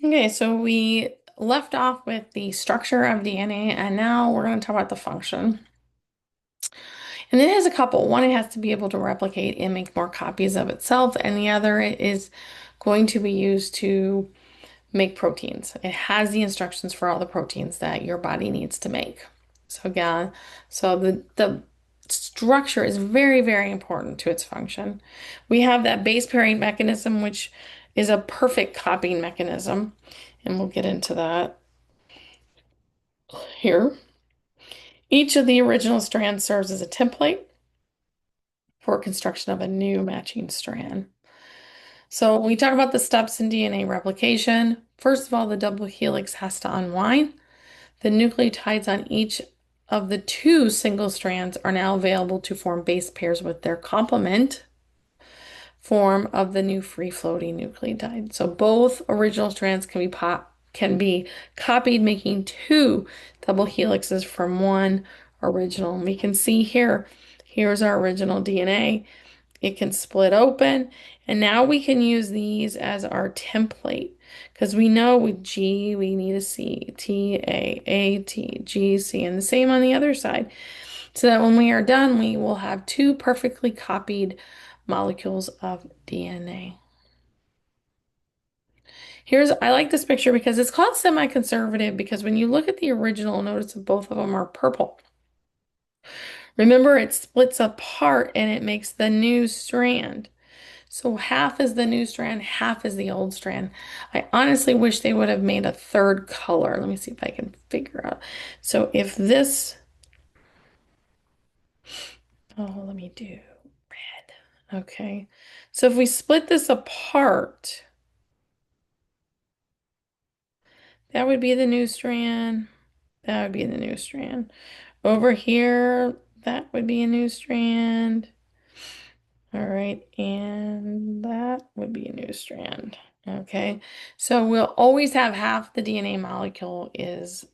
Okay, so we left off with the structure of DNA, and now we're going to talk about the function. And it has a couple. One, it has to be able to replicate and make more copies of itself, and the other is going to be used to make proteins. It has the instructions for all the proteins that your body needs to make. So again, so the structure is very, very important to its function. We have that base pairing mechanism, which is a perfect copying mechanism, and we'll get into that here. Each of the original strands serves as a template for construction of a new matching strand. So when we talk about the steps in DNA replication, first of all, the double helix has to unwind. The nucleotides on each of the two single strands are now available to form base pairs with their complement form of the new free-floating nucleotide. So both original strands can be copied, making two double helixes from one original. And we can see here, here's our original DNA. It can split open, and now we can use these as our template because we know with G we need a C, T, A, T, G, C, and the same on the other side. So that when we are done, we will have two perfectly copied molecules of DNA. I like this picture because it's called semi-conservative because when you look at the original, notice that both of them are purple. Remember, it splits apart and it makes the new strand. So half is the new strand, half is the old strand. I honestly wish they would have made a third color. Let me see if I can figure out. So if this, oh, let me do red. Okay. So if we split this apart, that would be the new strand. That would be the new strand. Over here, that would be a new strand. All right, and that would be a new strand. Okay, so we'll always have half the DNA molecule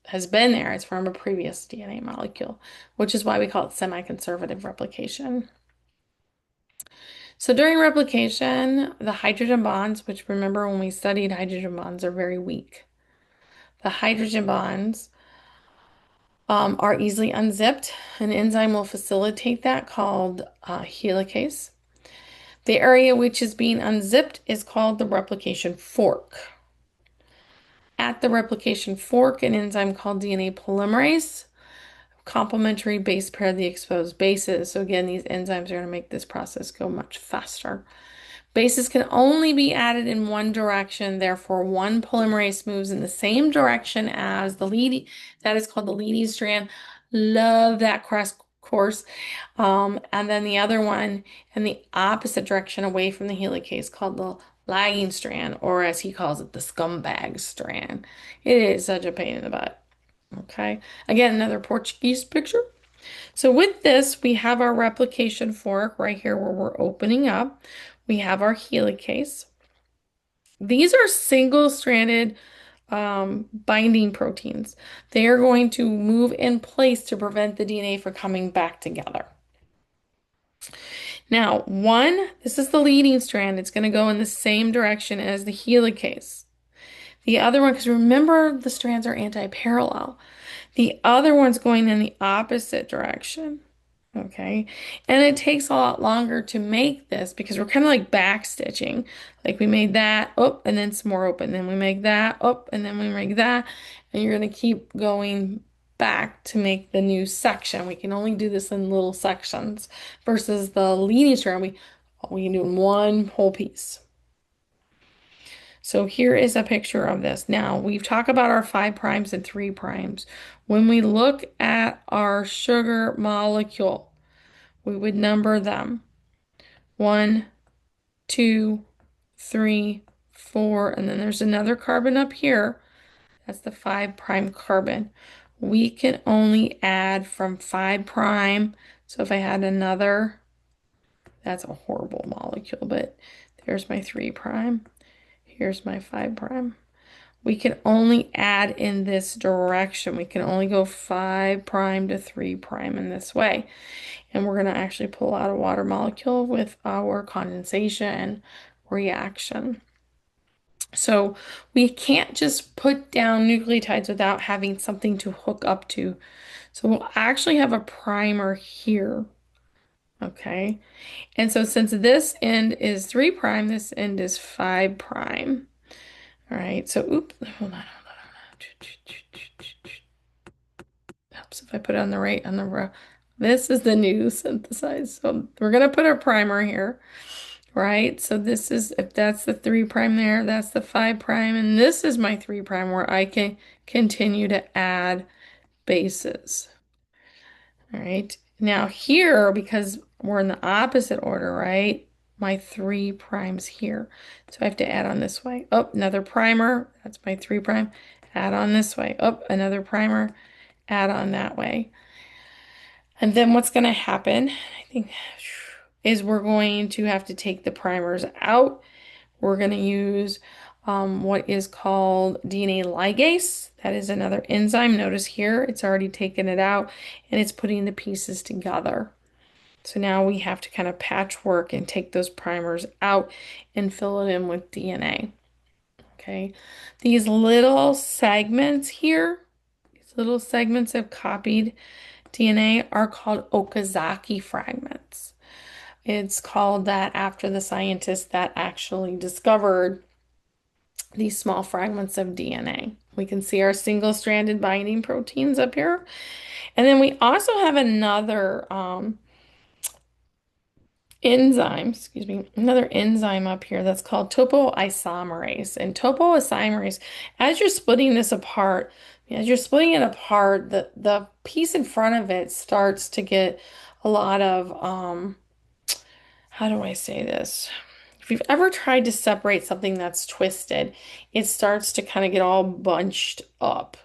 has been there. It's from a previous DNA molecule, which is why we call it semi-conservative replication. So during replication, the hydrogen bonds, which remember when we studied hydrogen bonds, are very weak. The hydrogen bonds are easily unzipped. An enzyme will facilitate that called helicase. The area which is being unzipped is called the replication fork. At the replication fork, an enzyme called DNA polymerase complementary base pair the exposed bases. So again, these enzymes are going to make this process go much faster. Bases can only be added in one direction, therefore one polymerase moves in the same direction as the leading, that is called the leading strand. Love that cross course. And then the other one in the opposite direction away from the helicase called the lagging strand, or as he calls it, the scumbag strand. It is such a pain in the butt. Okay. Again, another Portuguese picture. So with this, we have our replication fork right here where we're opening up. We have our helicase. These are single-stranded binding proteins. They are going to move in place to prevent the DNA from coming back together. Now, this is the leading strand. It's going to go in the same direction as the helicase. The other one, because remember the strands are anti-parallel. The other one's going in the opposite direction. Okay. And it takes a lot longer to make this because we're kind of like back stitching. Like we made that up and then some more open. Then we make that up and then we make that. And you're going to keep going back to make the new section. We can only do this in little sections versus the leading strand. We can do in one whole piece. So here is a picture of this. Now, we've talked about our 5 primes and 3 primes. When we look at our sugar molecule, we would number them 1, 2, 3, 4, and then there's another carbon up here. That's the 5 prime carbon. We can only add from 5 prime. So if I had another, that's a horrible molecule, but there's my 3 prime. Here's my 5 prime. We can only add in this direction. We can only go 5 prime to 3 prime in this way. And we're going to actually pull out a water molecule with our condensation reaction. So we can't just put down nucleotides without having something to hook up to. So we'll actually have a primer here. Okay. And so since this end is 3 prime, this end is 5 prime. All right. So, oop, hold on. Helps if I put it on the right, on the row. This is the new synthesized. So we're going to put our primer here, right? So this is, if that's the 3 prime there, that's the 5 prime, and this is my 3 prime where I can continue to add bases. All right. Now here, because we're in the opposite order, right? My 3 primes here. So I have to add on this way. Oh, another primer. That's my 3 prime. Add on this way. Oh, another primer. Add on that way. And then what's going to happen, I think, is we're going to have to take the primers out. We're going to use what is called DNA ligase. That is another enzyme. Notice here, it's already taken it out and it's putting the pieces together. So now we have to kind of patchwork and take those primers out and fill it in with DNA. Okay. These little segments here, these little segments of copied DNA are called Okazaki fragments. It's called that after the scientist that actually discovered these small fragments of DNA. We can see our single-stranded binding proteins up here. And then we also have another enzyme, excuse me, another enzyme up here that's called topoisomerase. And topoisomerase, as you're splitting this apart, as you're splitting it apart, the piece in front of it starts to get a lot of, how do I say this? If you've ever tried to separate something that's twisted, it starts to kind of get all bunched up.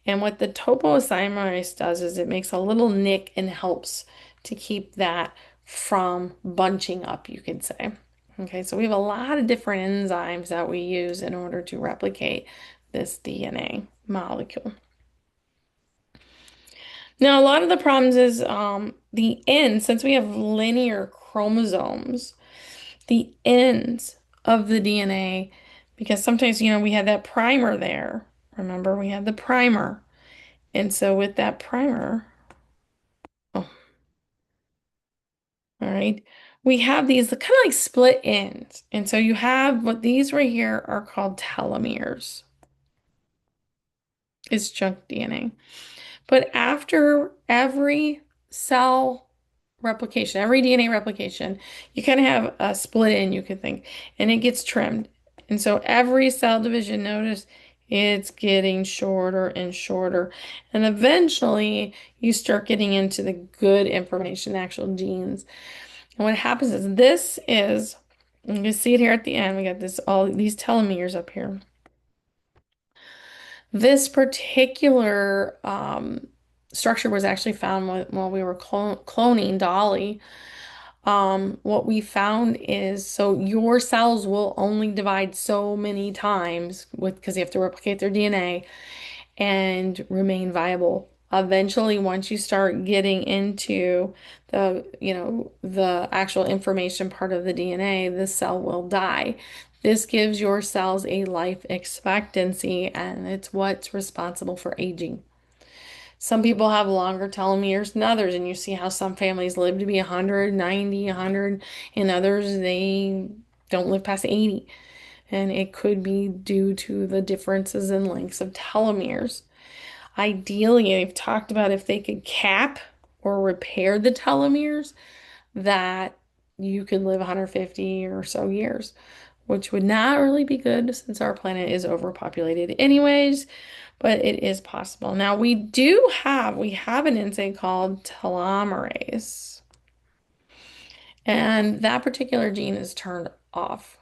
And what the topoisomerase does is it makes a little nick and helps to keep that from bunching up, you could say. Okay, so we have a lot of different enzymes that we use in order to replicate this DNA molecule. Now, a lot of the problems is the end, since we have linear chromosomes, the ends of the DNA, because sometimes, we had that primer there. Remember, we had the primer. And so with that primer, oh, all right, we have these kind of like split ends. And so you have what these right here are called telomeres. It's junk DNA. But after every cell replication, every DNA replication, you kind of have a split end, you could think, and it gets trimmed. And so every cell division, notice it's getting shorter and shorter. And eventually you start getting into the good information, the actual genes. And what happens is you can see it here at the end, we got this all these telomeres up here. This particular structure was actually found while we were cloning Dolly. What we found is so your cells will only divide so many times because you have to replicate their DNA and remain viable. Eventually, once you start getting into the actual information part of the DNA, the cell will die. This gives your cells a life expectancy, and it's what's responsible for aging. Some people have longer telomeres than others, and you see how some families live to be 190, 100, and others they don't live past 80. And it could be due to the differences in lengths of telomeres. Ideally, they've talked about if they could cap or repair the telomeres, that you could live 150 or so years, which would not really be good since our planet is overpopulated anyways, but it is possible. Now we have an enzyme called telomerase, and that particular gene is turned off.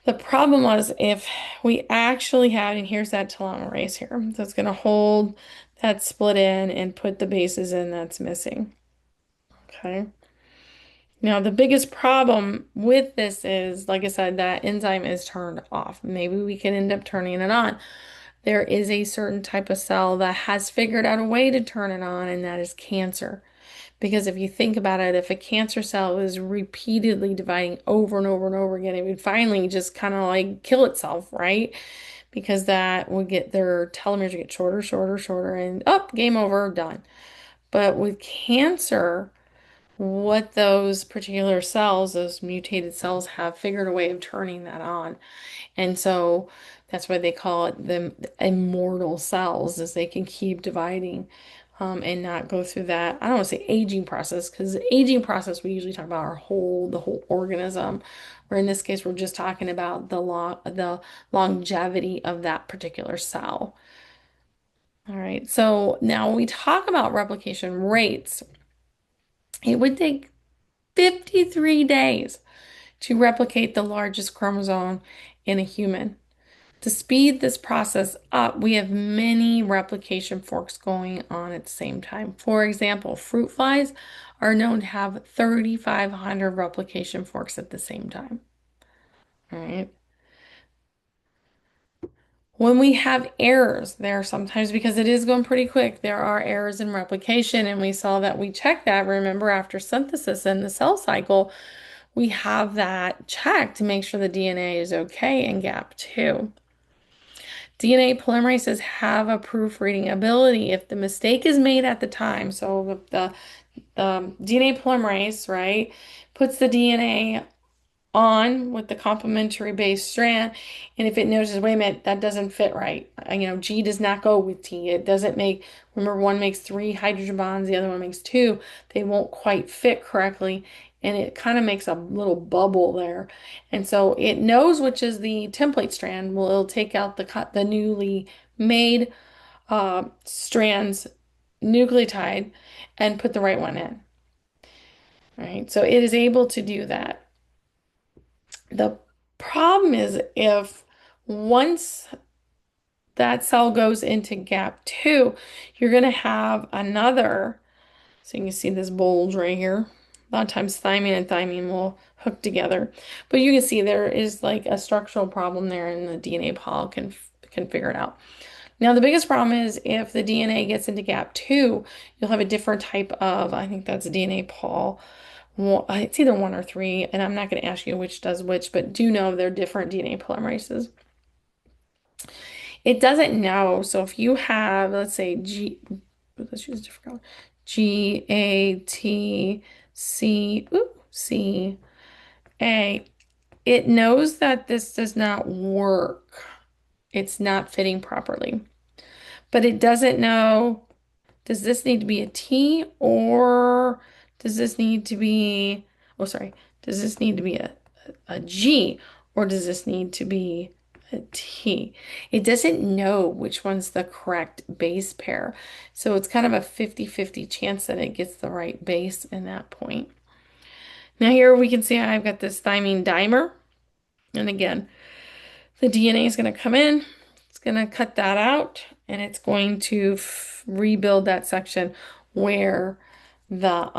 The problem was if we actually had, and here's that telomerase here, so it's going to hold that split in and put the bases in that's missing. Okay. Now, the biggest problem with this is, like I said, that enzyme is turned off. Maybe we can end up turning it on. There is a certain type of cell that has figured out a way to turn it on, and that is cancer. Because if you think about it, if a cancer cell is repeatedly dividing over and over and over again, it would finally just kind of like kill itself, right? Because that would get their telomeres would get shorter, shorter, shorter, and up, game over, done. But with cancer, what those particular cells, those mutated cells, have figured a way of turning that on. And so that's why they call it the immortal cells, is they can keep dividing and not go through that. I don't want to say aging process, because the aging process we usually talk about the whole organism. Where in this case we're just talking about the longevity of that particular cell. All right. So now when we talk about replication rates, it would take 53 days to replicate the largest chromosome in a human. To speed this process up, we have many replication forks going on at the same time. For example, fruit flies are known to have 3,500 replication forks at the same time. All right. When we have errors there, sometimes because it is going pretty quick, there are errors in replication, and we saw that we check that, remember, after synthesis in the cell cycle, we have that checked to make sure the DNA is okay in gap 2. DNA polymerases have a proofreading ability if the mistake is made at the time. So the DNA polymerase, right, puts the DNA on with the complementary base strand. And if it notices, wait a minute, that doesn't fit right. G does not go with T. It doesn't make, remember, one makes 3 hydrogen bonds, the other one makes 2. They won't quite fit correctly. And it kind of makes a little bubble there. And so it knows which is the template strand. Well, it'll take out the newly made strands nucleotide and put the right one in. Right. So it is able to do that. The problem is if once that cell goes into gap 2, you're going to have another. So you can see this bulge right here. A lot of times thymine and thymine will hook together. But you can see there is like a structural problem there, and the DNA poly can figure it out. Now, the biggest problem is if the DNA gets into gap 2, you'll have a different type of, I think that's DNA poly. It's either 1 or 3, and I'm not going to ask you which does which, but do know they're different DNA polymerases. It doesn't know. So if you have, let's say let's use a different color, GATC, it knows that this does not work. It's not fitting properly. But it doesn't know, does this need to be a T, or does this need to be, oh, sorry, does this need to be a G, or does this need to be a T? It doesn't know which one's the correct base pair. So it's kind of a 50-50 chance that it gets the right base in that point. Now here we can see I've got this thymine dimer. And again, the DNA is going to come in, it's going to cut that out, and it's going to rebuild that section where the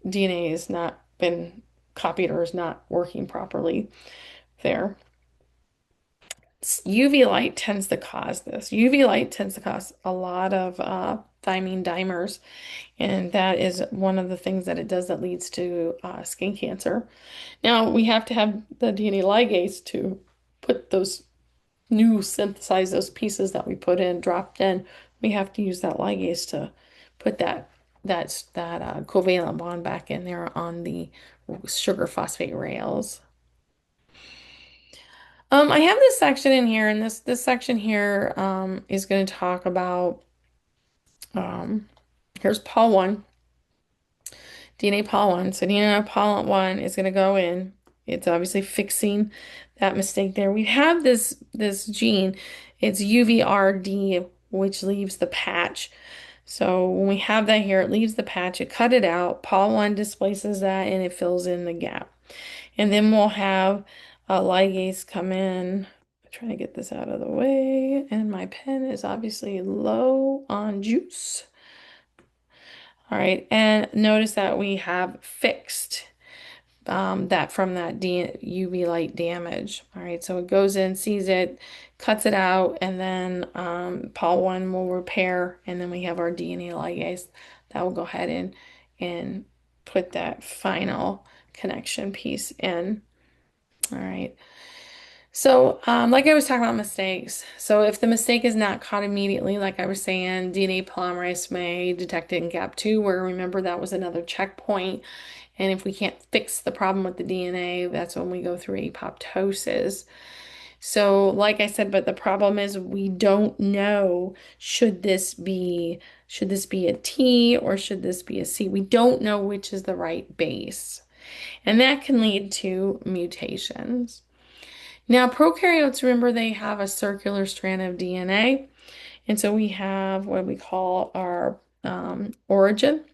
DNA has not been copied or is not working properly there. UV light tends to cause this. UV light tends to cause a lot of thymine dimers, and that is one of the things that it does that leads to skin cancer. Now, we have to have the DNA ligase to put those synthesize those pieces that we put in, dropped in. We have to use that ligase to put that covalent bond back in there on the sugar phosphate rails. I have this section in here, and this section here is going to talk about here's Pol 1, DNA Pol 1. So DNA Pol 1 is going to go in. It's obviously fixing that mistake there. We have this gene. It's UVRD, which leaves the patch. So when we have that here, it leaves the patch. It cut it out. Pol 1 displaces that, and it fills in the gap. And then we'll have a ligase come in. I'm trying to get this out of the way. And my pen is obviously low on juice. All right, and notice that we have fixed that from that UV light damage. All right, so it goes in, sees it, cuts it out, and then Pol 1 will repair, and then we have our DNA ligase that will go ahead and and put that final connection piece in. All right. So, like I was talking about mistakes. So, if the mistake is not caught immediately, like I was saying, DNA polymerase may detect it in gap 2, where remember that was another checkpoint. And if we can't fix the problem with the DNA, that's when we go through apoptosis. So, like I said, but the problem is we don't know should this be a T or should this be a C? We don't know which is the right base. And that can lead to mutations. Now, prokaryotes, remember, they have a circular strand of DNA. And so we have what we call our origin.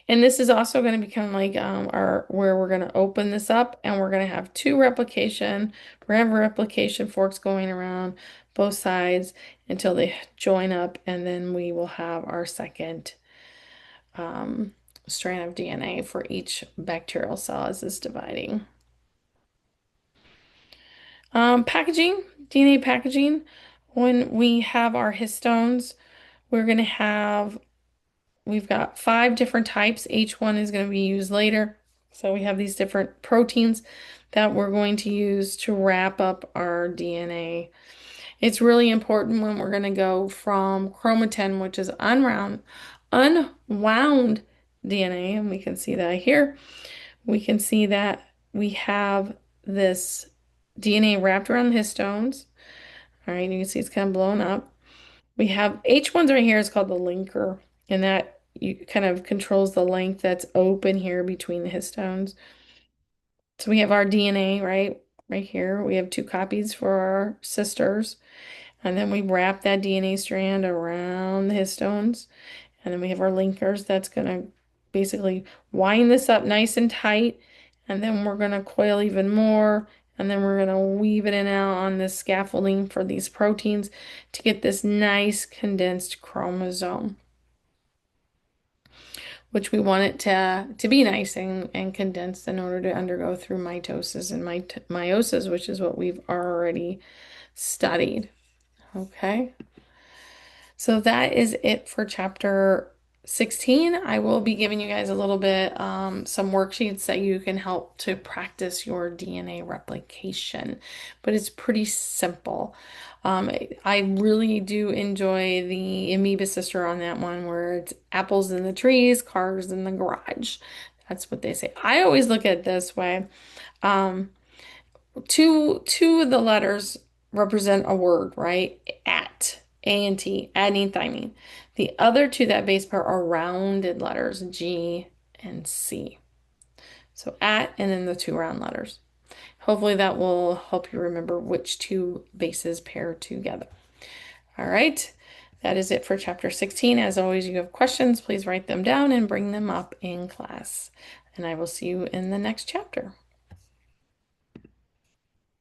And this is also going to become like our where we're going to open this up and we're going to have two replication. We're going to have replication forks going around both sides until they join up, and then we will have our second um, strand of DNA for each bacterial cell as it's dividing. Packaging, DNA packaging. When we have our histones, we're going to have, we've got 5 different types. Each one is going to be used later. So we have these different proteins that we're going to use to wrap up our DNA. It's really important when we're going to go from chromatin, which is unwound DNA, and we can see that here. We can see that we have this DNA wrapped around the histones. All right, you can see it's kind of blown up. We have H1s right here is called the linker, and that you kind of controls the length that's open here between the histones. So we have our DNA right here. We have 2 copies for our sisters, and then we wrap that DNA strand around the histones, and then we have our linkers that's going to basically wind this up nice and tight, and then we're going to coil even more, and then we're going to weave it in and out on this scaffolding for these proteins to get this nice condensed chromosome, which we want it to be nice and condensed in order to undergo through mitosis and meiosis, which is what we've already studied. Okay. So that is it for chapter 16. I will be giving you guys a little bit, some worksheets that you can help to practice your DNA replication, but it's pretty simple. I really do enjoy the Amoeba Sister on that one where it's apples in the trees, cars in the garage. That's what they say. I always look at it this way. Um, two of the letters represent a word, right? At, A and T, adenine, thymine. The other two, that base pair, are rounded letters, G and C. So at and then the 2 round letters. Hopefully that will help you remember which 2 bases pair together. All right, that is it for chapter 16. As always, you have questions, please write them down and bring them up in class. And I will see you in the next chapter.